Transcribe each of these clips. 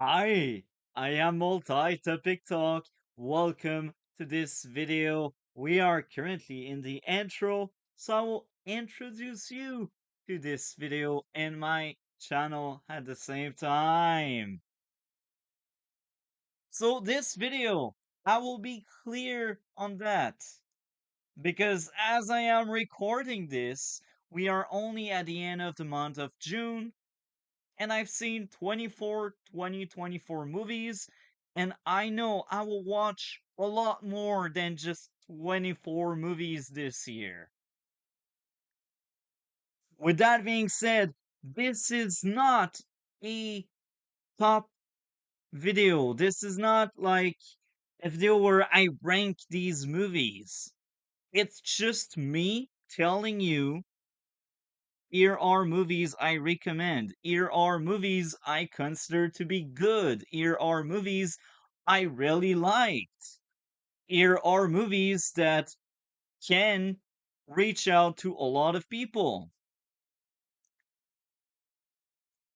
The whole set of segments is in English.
Hi, I am Multi-Topic Talk. Welcome to this video. We are currently in the intro, so I will introduce you to this video and my channel at the same time. So this video, I will be clear on that because as I am recording this, we are only at the end of the month of June and I've seen 2024 movies, and I know I will watch a lot more than just 24 movies this year. With that being said, this is not a top video. This is not like a video where I rank these movies. It's just me telling you here are movies I recommend. Here are movies I consider to be good. Here are movies I really liked. Here are movies that can reach out to a lot of people.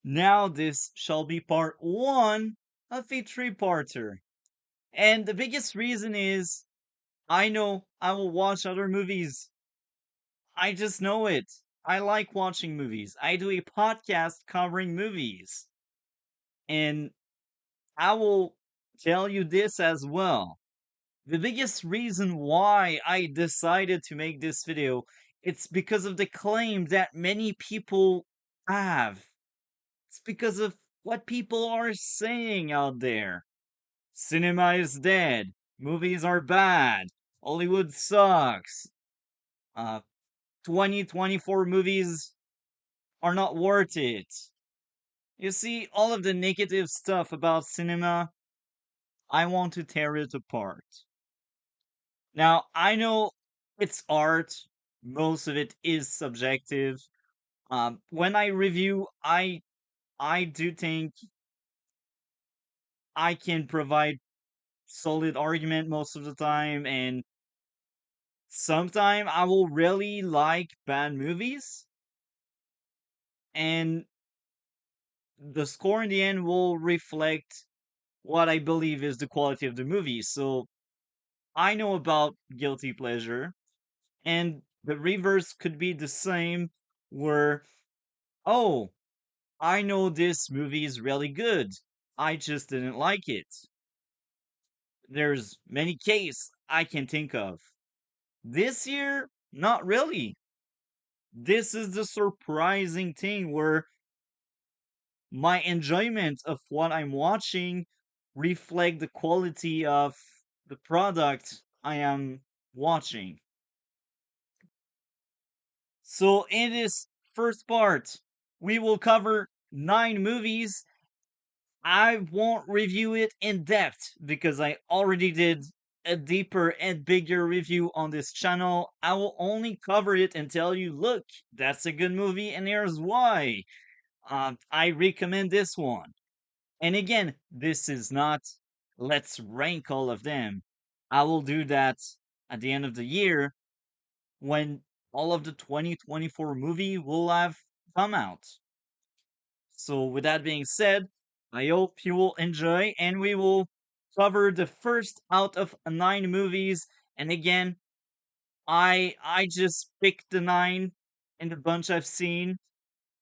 Now, this shall be part one of a three-parter. And the biggest reason is I know I will watch other movies. I just know it. I like watching movies. I do a podcast covering movies. And I will tell you this as well. The biggest reason why I decided to make this video, it's because of the claim that many people have. It's because of what people are saying out there. Cinema is dead. Movies are bad. Hollywood sucks. Uh, 2024 movies are not worth it. You see, all of the negative stuff about cinema, I want to tear it apart. Now, I know it's art. Most of it is subjective. When I review, I do think I can provide solid argument most of the time, and sometime I will really like bad movies, and the score in the end will reflect what I believe is the quality of the movie. So I know about guilty pleasure, and the reverse could be the same, where oh, I know this movie is really good. I just didn't like it. There's many cases I can think of. This year, not really. This is the surprising thing where my enjoyment of what I'm watching reflect the quality of the product I am watching. So in this first part, we will cover 9 movies. I won't review it in depth because I already did a deeper and bigger review on this channel. I will only cover it and tell you, look, that's a good movie, and here's why. I recommend this one. And again, this is not let's rank all of them. I will do that at the end of the year when all of the 2024 movie will have come out. So, with that being said, I hope you will enjoy, and we will cover the first out of 9 movies. And again, I just picked the 9 in the bunch I've seen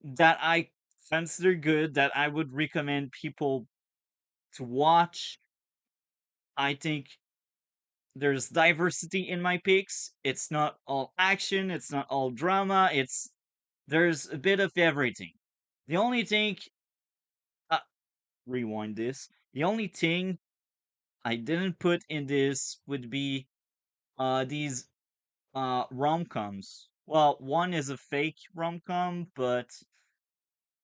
that I consider good, that I would recommend people to watch. I think there's diversity in my picks. It's not all action, it's not all drama. It's there's a bit of everything. The only thing, uh, rewind this. The only thing I didn't put in this would be these rom-coms. Well, one is a fake rom-com, but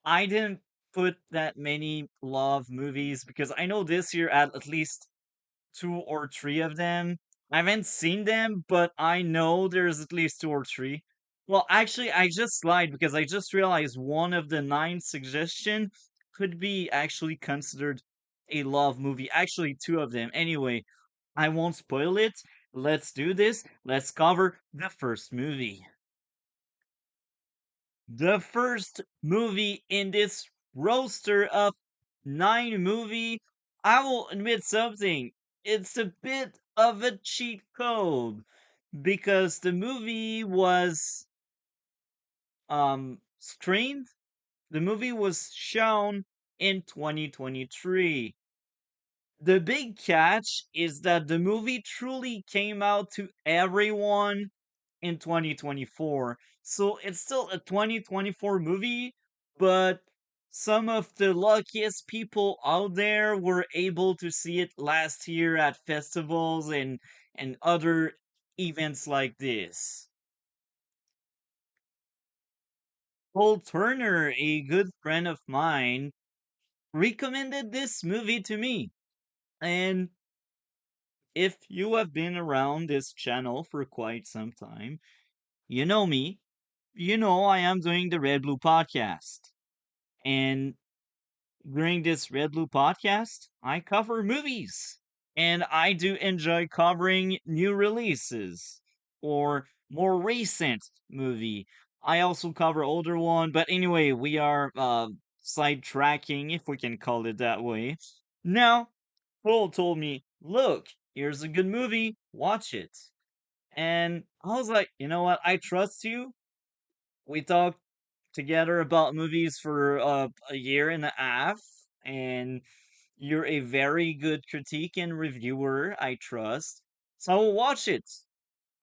I didn't put that many love movies because I know this year at least 2 or 3 of them. I haven't seen them, but I know there's at least 2 or 3. Well, actually, I just lied because I just realized one of the 9 suggestion could be actually considered a love movie. Actually, 2 of them. Anyway, I won't spoil it. Let's do this. Let's cover the first movie. The first movie in this roster of nine movie, I will admit something. It's a bit of a cheat code because the movie was screened. The movie was shown in 2023. The big catch is that the movie truly came out to everyone in 2024. So it's still a 2024 movie, but some of the luckiest people out there were able to see it last year at festivals and other events like this. Paul Turner, a good friend of mine, recommended this movie to me. And if you have been around this channel for quite some time, you know me. You know I am doing the Red Blue podcast. And during this Red Blue podcast, I cover movies. And I do enjoy covering new releases or more recent movie. I also cover older one, but anyway, we are sidetracking, if we can call it that way. Now, Paul told me, look, here's a good movie, watch it. And I was like, you know what? I trust you. We talked together about movies for a year and a half, and you're a very good critique and reviewer, I trust. So I will watch it.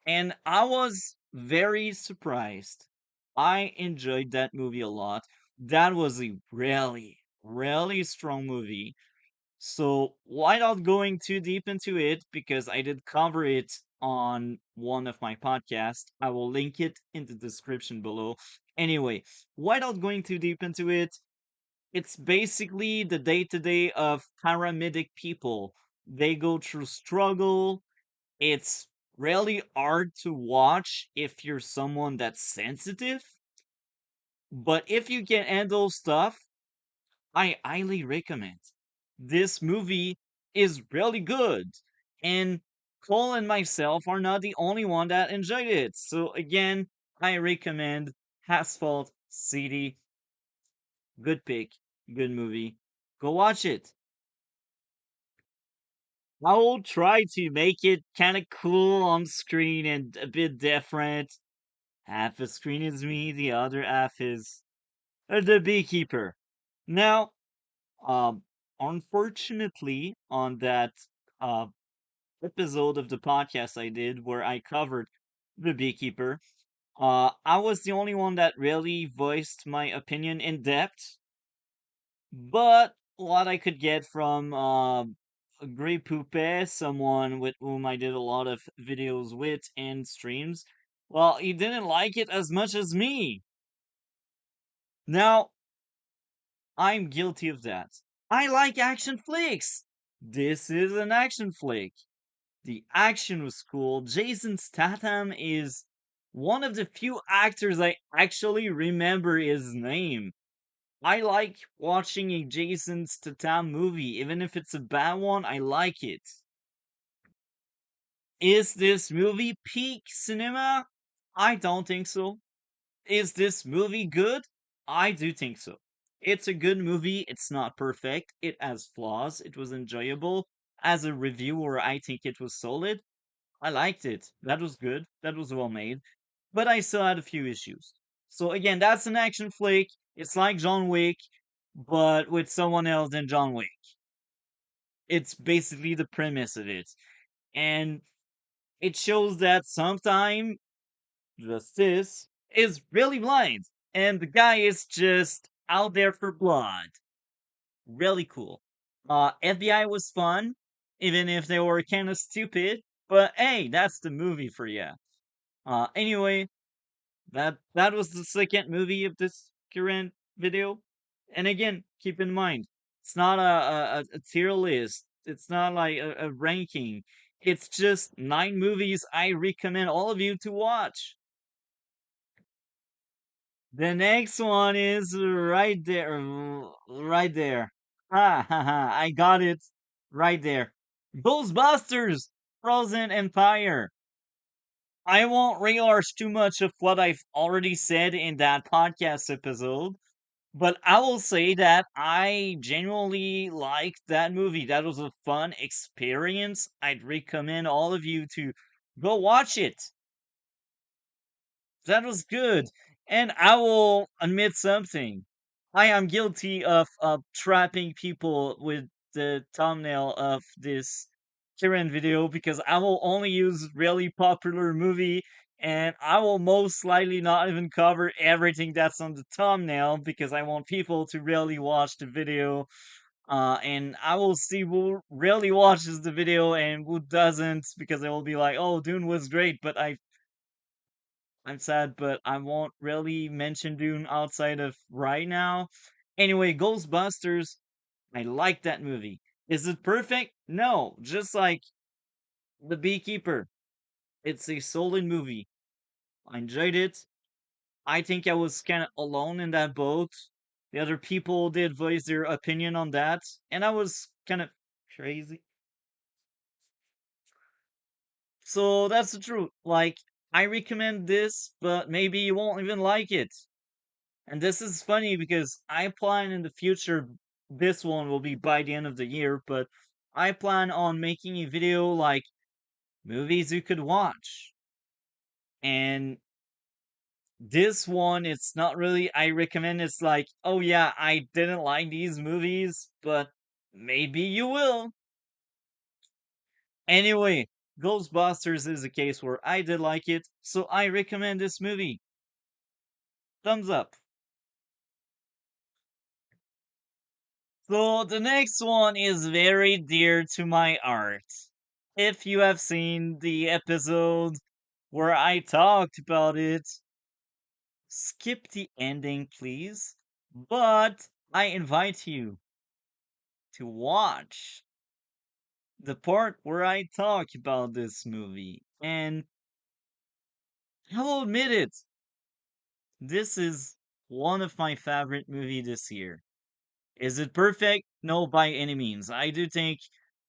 And I was very surprised. I enjoyed that movie a lot. That was a really, really strong movie. So, without going too deep into it, because I did cover it on one of my podcasts, I will link it in the description below. Anyway, without going too deep into it, it's basically the day to day of paramedic people. They go through struggle. It's really hard to watch if you're someone that's sensitive, but if you can handle stuff, I highly recommend. This movie is really good, and Cole and myself are not the only one that enjoyed it. So again, I recommend Asphalt City. Good pick, good movie. Go watch it. I will try to make it kind of cool on screen and a bit different. Half the screen is me, the other half is the Beekeeper. Now, Um, unfortunately, on that uh, episode of the podcast I did where I covered the Beekeeper, I was the only one that really voiced my opinion in depth. But what I could get from Grey Poupe, someone with whom I did a lot of videos with and streams, well, he didn't like it as much as me. Now, I'm guilty of that. I like action flicks. This is an action flick. The action was cool. Jason Statham is one of the few actors I actually remember his name. I like watching a Jason Statham movie, even if it's a bad one, I like it. Is this movie peak cinema? I don't think so. Is this movie good? I do think so. It's a good movie. It's not perfect. It has flaws. It was enjoyable. As a reviewer, I think it was solid. I liked it. That was good. That was well made. But I still had a few issues. So again, that's an action flick. It's like John Wick, but with someone else than John Wick. It's basically the premise of it. And it shows that sometimes justice is really blind, and the guy is just out there for blood. Really cool. FBI was fun, even if they were kind of stupid. But hey, that's the movie for you. Anyway, that was the second movie of this current video. And again, keep in mind, it's not a tier list. It's not like a ranking. It's just nine movies I recommend all of you to watch. The next one is right there. Right there. Ha ha ha. I got it. Right there. Ghostbusters! Frozen Empire. I won't rehash too much of what I've already said in that podcast episode, But I will say that I genuinely liked that movie. That was a fun experience. I'd recommend all of you to go watch it. That was good. And I will admit something. I am guilty of trapping people with the thumbnail of this current video because I will only use really popular movie and I will most likely not even cover everything that's on the thumbnail because I want people to really watch the video. And I will see who really watches the video and who doesn't because I will be like, oh, Dune was great, but I'm sad, but I won't really mention Dune outside of right now. Anyway, Ghostbusters, I like that movie. Is it perfect? No, just like The Beekeeper. It's a solid movie. I enjoyed it. I think I was kind of alone in that boat. The other people did voice their opinion on that, and I was kind of crazy. So that's the truth. Like, I recommend this, but maybe you won't even like it. And this is funny because I plan in the future, this one will be by the end of the year, but I plan on making a video like movies you could watch. And this one, it's not really, I recommend it's like, oh yeah, I didn't like these movies, but maybe you will. Anyway, Ghostbusters is a case where I did like it, so I recommend this movie. Thumbs up. So the next one is very dear to my heart. If you have seen the episode where I talked about it, skip the ending, please. But I invite you to watch the part where I talk about this movie. And I will admit it, this is one of my favorite movie this year. Is it perfect? No, by any means. I do think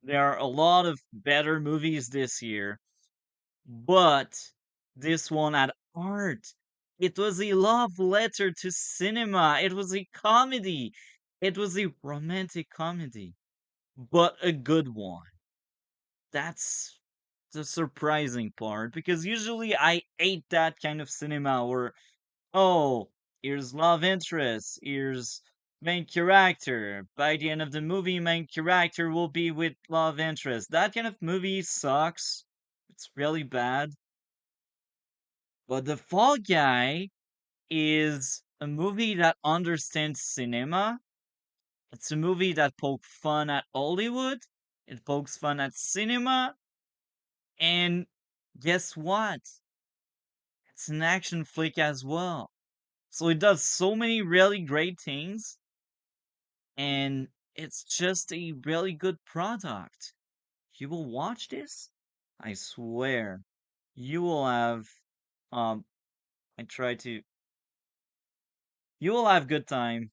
there are a lot of better movies this year, but this one had art. It was a love letter to cinema. It was a comedy. It was a romantic comedy, but a good one. That's the surprising part because usually I hate that kind of cinema where, oh, here's love interest, here's main character. By the end of the movie, main character will be with love interest. That kind of movie sucks. It's really bad. But The Fall Guy is a movie that understands cinema. It's a movie that pokes fun at Hollywood. It pokes fun at cinema. And guess what? It's an action flick as well. So it does so many really great things. And it's just a really good product. You will watch this? I swear. You will have um I try to you will have good time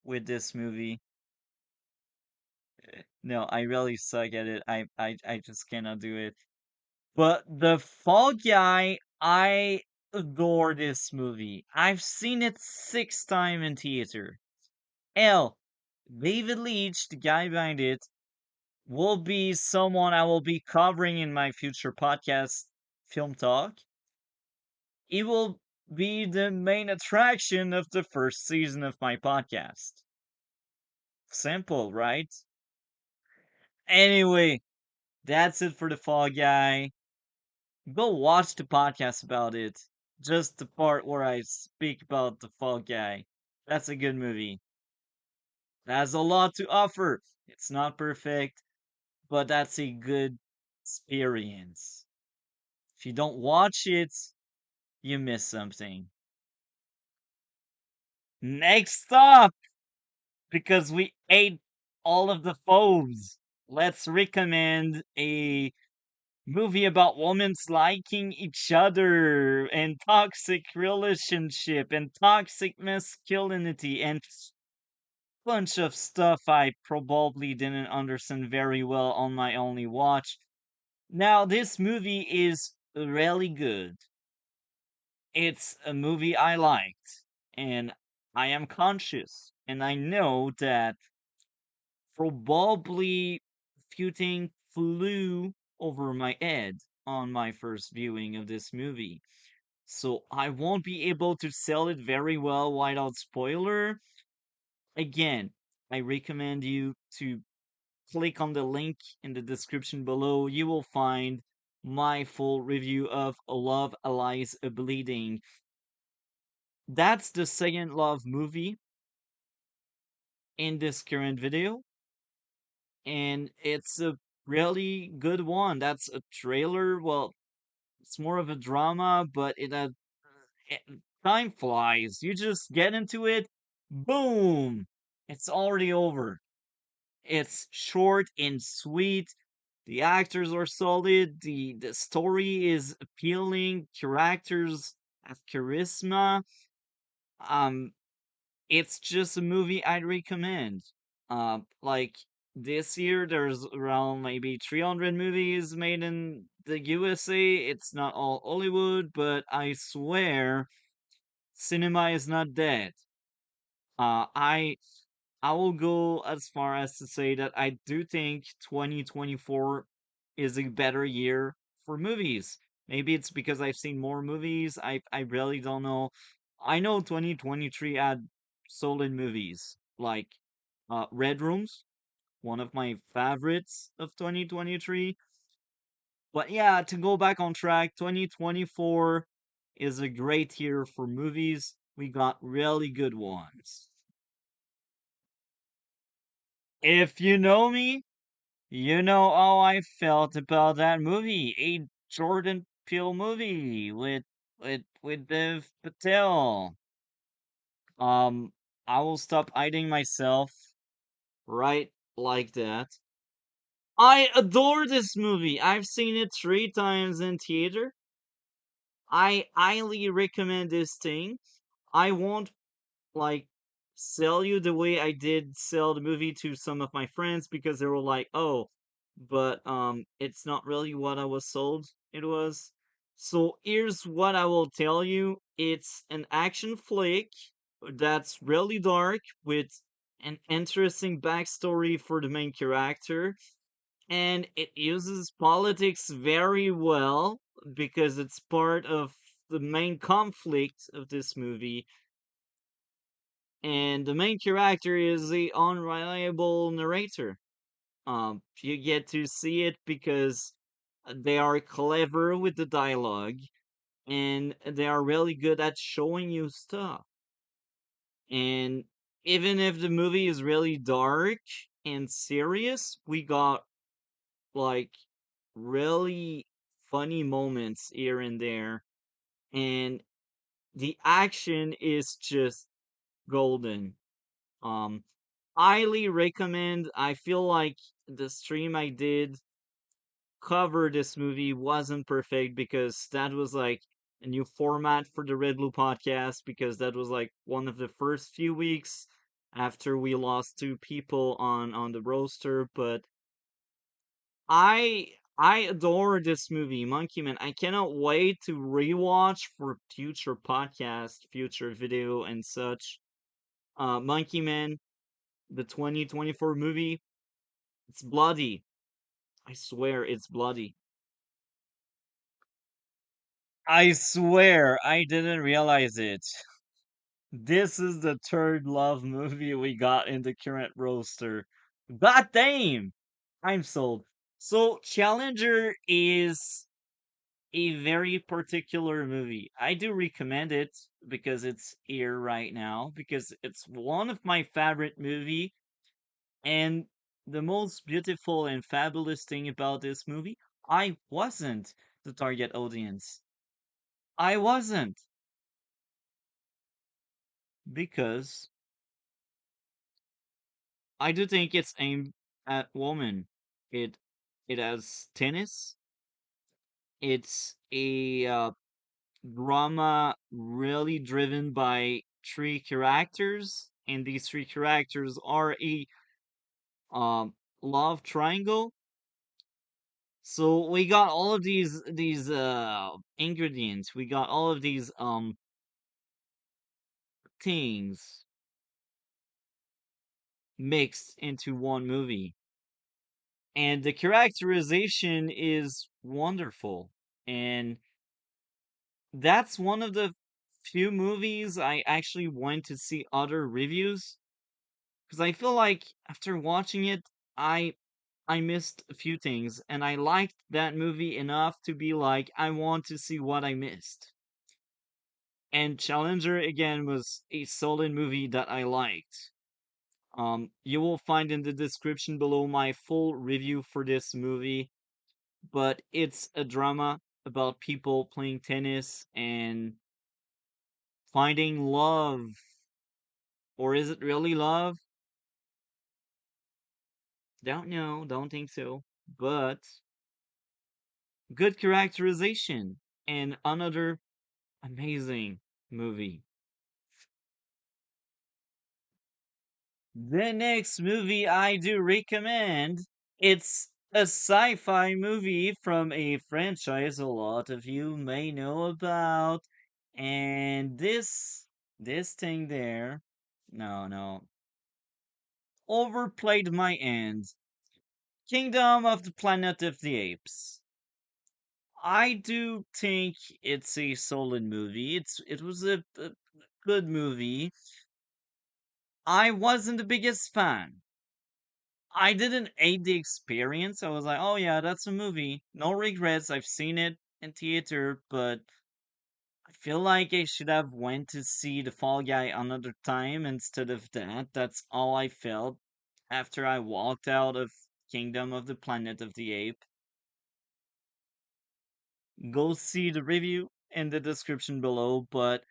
with this movie. No, I really suck at it. I just cannot do it. But The Fall Guy, I adore this movie. I've seen it 6 times in theater. Hell, David Leitch, the guy behind it, will be someone I will be covering in my future podcast, Film Talk. He will be the main attraction of the first season of my podcast. Simple, right? Anyway, that's it for The Fall Guy. Go watch the podcast about it. Just the part where I speak about The Fall Guy. That's a good movie. It has a lot to offer. It's not perfect, but that's a good experience. If you don't watch it, you miss something. Next up, because we ate all of the foes, let's recommend a movie about women liking each other and toxic relationship and toxic masculinity and bunch of stuff I probably didn't understand very well on my only watch. Now, this movie is really good. It's a movie I liked, and I am conscious, and I know that probably few things flew over my head on my first viewing of this movie. So I won't be able to sell it very well without spoiler. Again, I recommend you to click on the link in the description below. You will find my full review of Love Allies Bleeding. That's the second love movie in this current video, and it's a really good one. That's a trailer. Well, it's more of a drama, but it, time flies. You just get into it, boom, it's already over. It's short and sweet. The actors are solid. The story is appealing. Characters have charisma. Um, it's just a movie I'd recommend. Like this year, there's around maybe 300 movies made in the USA. It's not all Hollywood, but I swear, cinema is not dead. Uh, I I will go as far as to say that I do think 2024 is a better year for movies. Maybe it's because I've seen more movies. I really don't know. I know 2023 had solid movies like Red Rooms, one of my favorites of 2023. But yeah, to go back on track, 2024 is a great year for movies. We got really good ones. If you know me, you know how I felt about that movie, a Jordan Peele movie with Dev Patel. Um, I will stop hiding myself right like that. I adore this movie. I've seen it 3 times in theater. I highly recommend this thing. I won't like sell you the way I did sell the movie to some of my friends because they were like, "Oh, but it's not really what I was sold it was." So here's what I will tell you. It's an action flick that's really dark with an interesting backstory for the main character, and it uses politics very well because it's part of the main conflict of this movie, and the main character is the unreliable narrator. You get to see it because they are clever with the dialogue and they are really good at showing you stuff. And even if the movie is really dark and serious, we got like really funny moments here and there, and the action is just golden. Um, highly recommend. I feel like the stream I did cover this movie wasn't perfect because that was like a new format for the Red Blue podcast because that was like one of the first few weeks after we lost 2 people on the roster. But I adore this movie, Monkey Man. I cannot wait to rewatch for future podcast, future video and such. Monkey Man, the 2024 movie, it's bloody. I swear it's bloody. I swear I didn't realize it. This is the third love movie we got in the current roster. God damn! I'm sold. So Challenger is a very particular movie. I do recommend it because it's here right now because it's one of my favorite movie, and the most beautiful and fabulous thing about this movie, I wasn't the target audience. I wasn't because I do think it's aimed at women. It it has tennis. It's a drama really driven by 3 characters, and these 3 characters are a um love triangle. So we got all of these ingredients. We got all of these things. mixed into one movie. And the characterization is wonderful. And that's one of the few movies I actually went to see other reviews because I feel like after watching it, I I missed a few things, and I liked that movie enough to be like, I want to see what I missed. And Challenger again was a solid movie that I liked. You will find in the description below my full review for this movie, but it's a drama about people playing tennis and finding love. Or is it really love? Don't know, don't think so. But good characterization and another amazing movie. The next movie I do recommend, it's a sci-fi movie from a franchise a lot of you may know about. And this thing there, no, overplayed my end. Kingdom of the Planet of the Apes. I do think it's a solid movie. It was a good movie. I wasn't the biggest fan. I didn't hate the experience. I was like, oh yeah, that's a movie. No regrets. I've seen it in theater, but I feel like I should have went to see The Fall Guy another time instead of that. That's all I felt after I walked out of Kingdom of the Planet of the Ape. Go see the review in the description below, but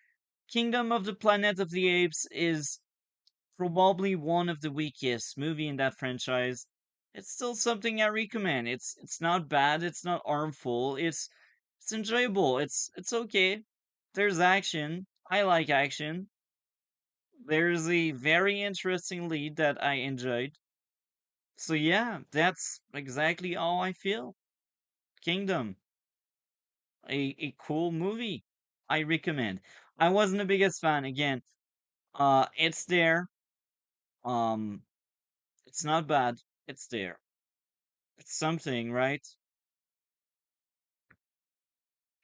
Kingdom of the Planet of the Apes is probably one of the weakest movie in that franchise. It's still something I recommend. It's not bad, it's not harmful, it's enjoyable, it's okay. There's action. I like action. There's a very interesting lead that I enjoyed. So yeah, that's exactly how I feel. Kingdom, a cool movie. I recommend. I wasn't the biggest fan again. It's there. Um it's not bad. It's there. It's something, right?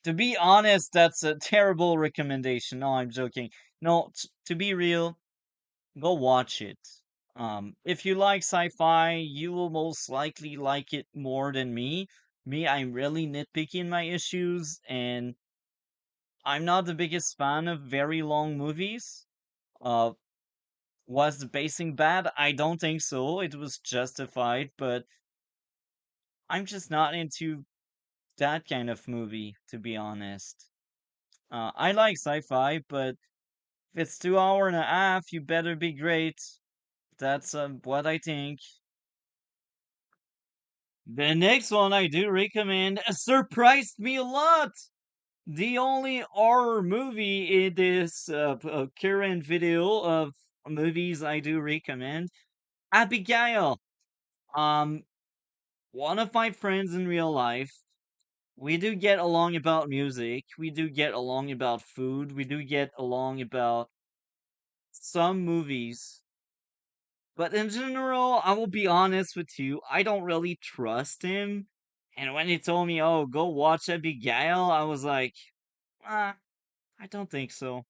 To be honest, that's a terrible recommendation. No, I'm joking. No, to be real, go watch it. If you like sci-fi, you will most likely like it more than me. Me, I'm really nitpicking my issues, and I'm not the biggest fan of very long movies. Uh, was the pacing bad? I don't think so. It was justified, but I'm just not into that kind of movie, to be honest. I like sci-fi, but if it's 2 hour and a half, you better be great. That's what I think. The next one I do recommend surprised me a lot. The only horror movie in this current video of movies I do recommend, Abigail. Um, one of my friends in real life. We do get along about music. We do get along about food. We do get along about some movies. But in general, I will be honest with you, I don't really trust him. And when he told me, oh, go watch Abigail, I was like, ah, I don't think so.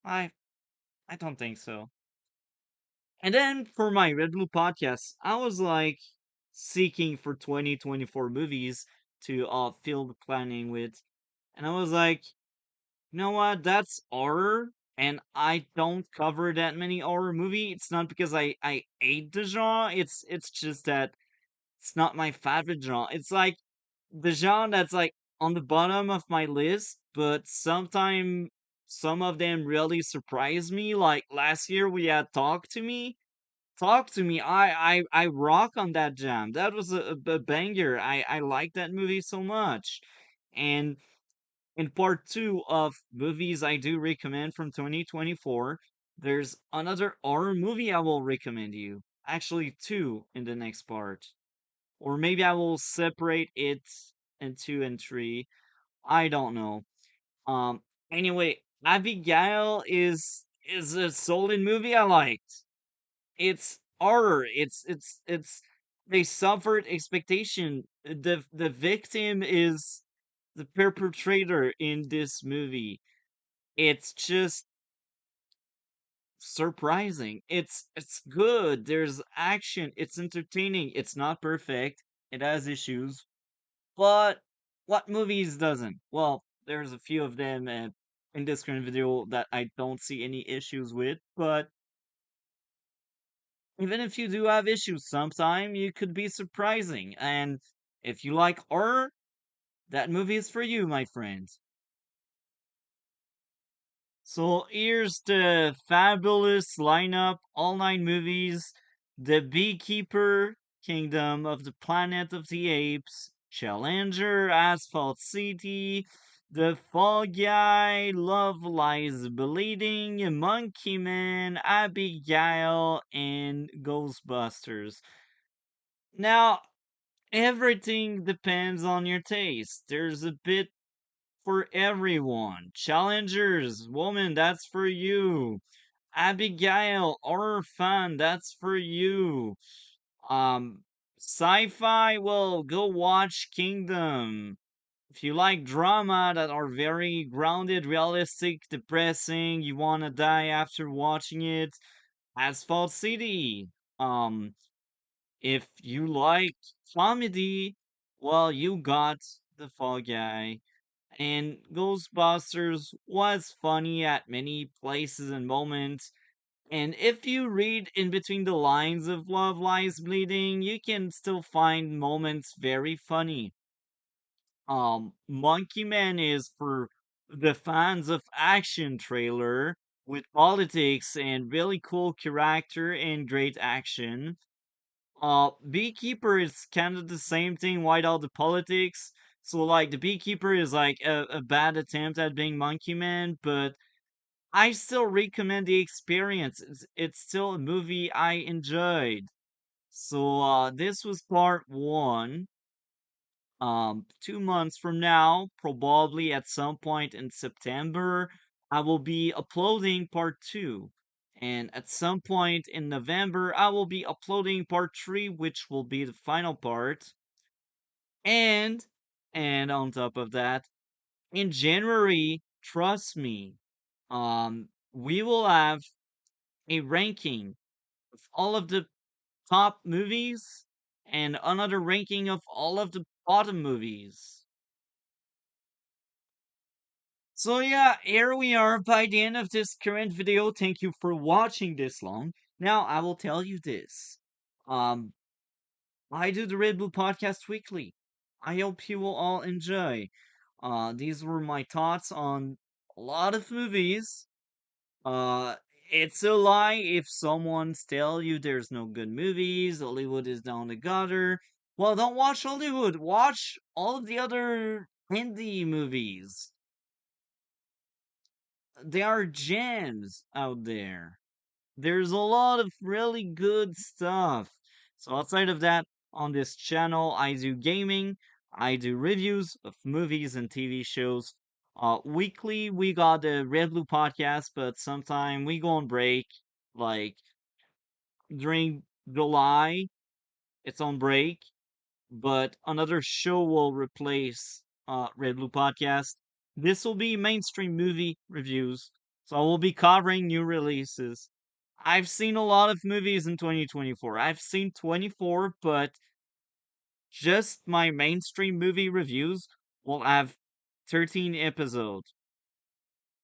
I I don't think so. And then for my Red Blue podcast, I was like seeking for 2024 movies to fill the planning with. And I was like, you know what? That's horror, and I don't cover that many horror movie. It's not because I hate the genre. It's just that it's not my favorite genre. It's like the genre that's like on the bottom of my list, but sometimes some of them really surprise me. Like last year we had Talk to Me. Talk to Me. I rock on that jam. That was a banger. I like that movie so much. And in part two of movies I do recommend from 2024, there's another horror movie I will recommend you. Actually, two in the next part. Or maybe I will separate it in two and three. I don't know. Um, anyway, Abigail is a solid movie I liked. It's horror. It's they suffered expectation. The victim is the perpetrator in this movie. It's just surprising. It's good. There's action. It's entertaining. It's not perfect. It has issues. But what movies doesn't? Well, there's a few of them in this current video that I don't see any issues with, but even if you do have issues, sometime you could be surprising. And if you like horror, that movie is for you, my friend. So here's the fabulous lineup, all nine movies: The Beekeeper, Kingdom of the Planet of the Apes, Challenger, Asphalt City, The Fall Guy, Love Lies Bleeding, Monkey Man, Abigail, and Ghostbusters. Now, everything depends on your taste. There's a bit for everyone. Challengers, woman, that's for you. Abigail, horror fan, that's for you. Um, Sci-fi, well, go watch Kingdom. If you like drama that are very grounded, realistic, depressing, you wanna die after watching it, Asphalt City. Um, if you like comedy, well, you got The Fall Guy. And Ghostbusters was funny at many places and moments. And if you read in between the lines of Love Lies Bleeding, you can still find moments very funny. Monkey Man is for the fans of action trailer with politics and really cool character and great action. Beekeeper is kind of the same thing without the politics. So like the Beekeeper is like a bad attempt at being Monkey Man, but I still recommend the experience. It's still a movie I enjoyed. So this was part one. 2 months from now, probably at some point in September, I will be uploading part two. And at some point in November, I will be uploading part three, which will be the final part. And on top of that, in January, trust me, we will have a ranking of all of the top movies and another ranking of all of the bottom movies. So yeah, here we are by the end of this current video. Thank you for watching this long. Now I will tell you this. Um, I do the Red Bull Podcast weekly. I hope you will all enjoy. These were my thoughts on a lot of movies. Uh, it's a lie if someone's tell you there's no good movies, Hollywood is down the gutter. Well, don't watch Hollywood. Watch all of the other indie movies. There are gems out there. There's a lot of really good stuff. So outside of that, on this channel, I do gaming, I do reviews of movies and TV shows. Weekly, we got the Red Blue podcast, but sometime we go on break, like during July, it's on break, but another show will replace Red Blue Podcast. This will be mainstream movie reviews, so I will be covering new releases. I've seen a lot of movies in 2024. I've seen 24, but just my mainstream movie reviews will have 13 episodes.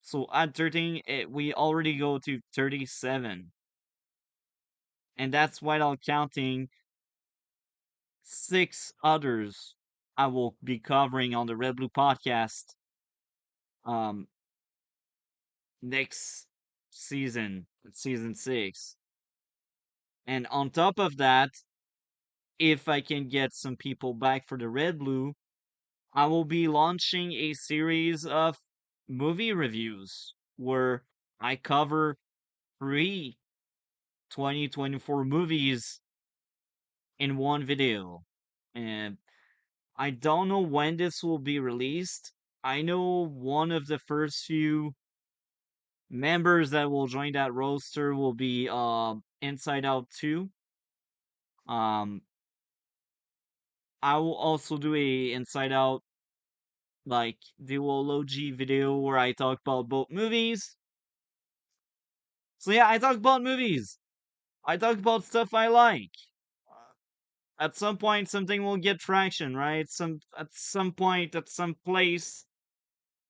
So at 13, we already go to 37. And that's without counting six others I will be covering on the Red Blue podcast um next season, season 6. And on top of that, if I can get some people back for the Red Blue, I will be launching a series of movie reviews where I cover three 2024 movies in one video. And I don't know when this will be released. I know one of the first few members that will join that roster will be Inside Out 2. Um, I will also do a Inside Out like duology video where I talk about both movies. So yeah, I talk about movies. I talk about stuff I like. At some point, something will get traction, right? At some point, at some place,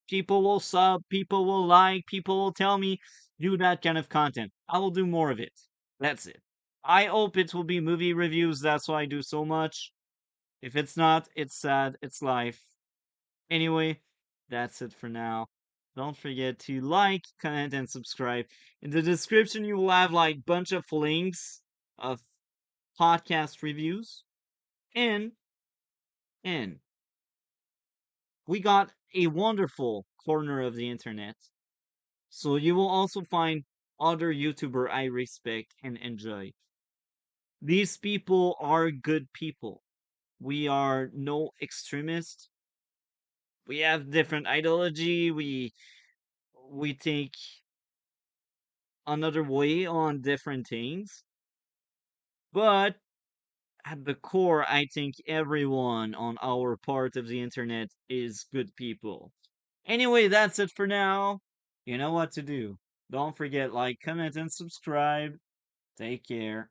people will sub, people will like, people will tell me do that kind of content. I will do more of it. That's it. I hope it will be movie reviews. That's why I do so much. If it's not, it's sad. It's life. Anyway, that's it for now. Don't forget to like, comment, and subscribe. In the description, you will have like bunch of links of podcast reviews. And and we got a wonderful corner of the internet. So you will also find other YouTuber I respect and enjoy. These people are good people. We are no extremists. We have different ideology. We think another way on different things. But at the core, I think everyone on our part of the internet is good people. Anyway, that's it for now. You know what to do. Don't forget like, comment, and subscribe. Take care.